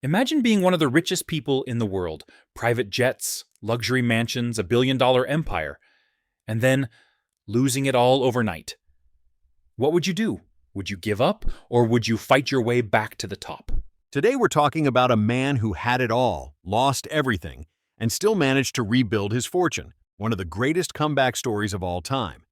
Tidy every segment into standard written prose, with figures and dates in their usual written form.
Imagine being one of the richest people in the world, private jets, luxury mansions, a $1 billion empire, and then losing it all overnight. What would you do? Would you give up, or would you fight your way back to the top? Today we're talking about a man who had it all, lost everything, and still managed to rebuild his fortune, one of the greatest comeback stories of all time.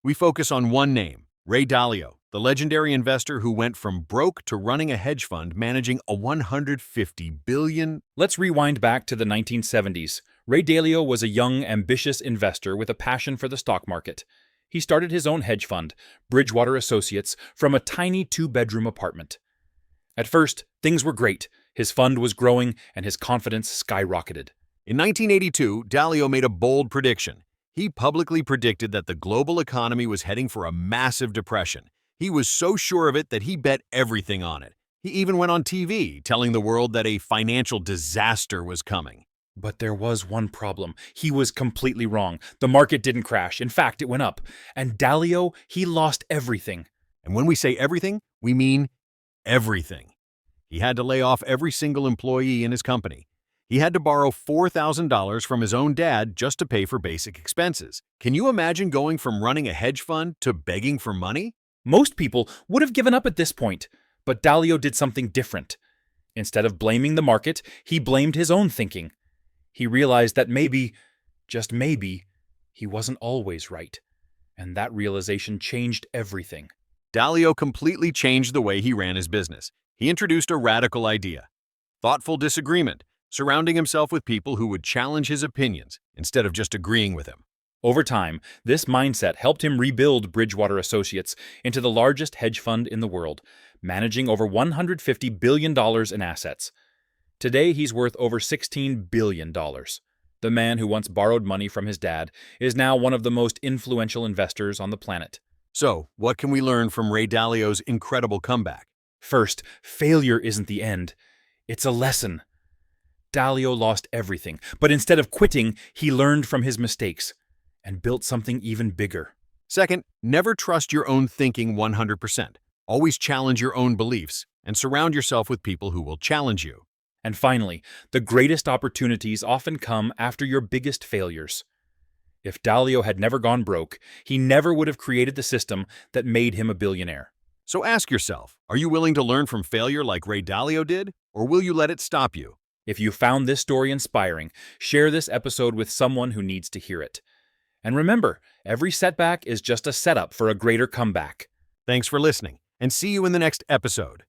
We focus on one name, Ray Dalio, the legendary investor who went from broke to running a hedge fund managing a $150 billion. Let's rewind back to the 1970s. Ray Dalio was a young, ambitious investor with a passion for the stock market. He started his own hedge fund, Bridgewater Associates, from a tiny two-bedroom apartment. At first, things were great. His fund was growing and his confidence skyrocketed. In 1982, Dalio made a bold prediction. He publicly predicted that the global economy was heading for a massive depression. He was so sure of it that he bet everything on it. He even went on TV telling the world that a financial disaster was coming. But there was one problem. He was completely wrong. The market didn't crash. In fact, it went up. And Dalio, he lost everything. And when we say everything, we mean everything. He had to lay off every single employee in his company. He had to borrow $4,000 from his own dad just to pay for basic expenses. Can you imagine going from running a hedge fund to begging for money? Most people would have given up at this point, but Dalio did something different. Instead of blaming the market, he blamed his own thinking. He realized that maybe, just maybe, he wasn't always right. And that realization changed everything. Dalio completely changed the way he ran his business. He introduced a radical idea: thoughtful disagreement, surrounding himself with people who would challenge his opinions instead of just agreeing with him. Over time, this mindset helped him rebuild Bridgewater Associates into the largest hedge fund in the world, managing over $150 billion in assets. Today, he's worth over $16 billion. The man who once borrowed money from his dad is now one of the most influential investors on the planet. So, what can we learn from Ray Dalio's incredible comeback? First, failure isn't the end. It's a lesson. Dalio lost everything, but instead of quitting, he learned from his mistakes and built something even bigger. Second, never trust your own thinking 100%. Always challenge your own beliefs and surround yourself with people who will challenge you. And finally, the greatest opportunities often come after your biggest failures. If Dalio had never gone broke, he never would have created the system that made him a billionaire. So ask yourself, are you willing to learn from failure like Ray Dalio did, or will you let it stop you? If you found this story inspiring, share this episode with someone who needs to hear it. And remember, every setback is just a setup for a greater comeback. Thanks for listening, and see you in the next episode.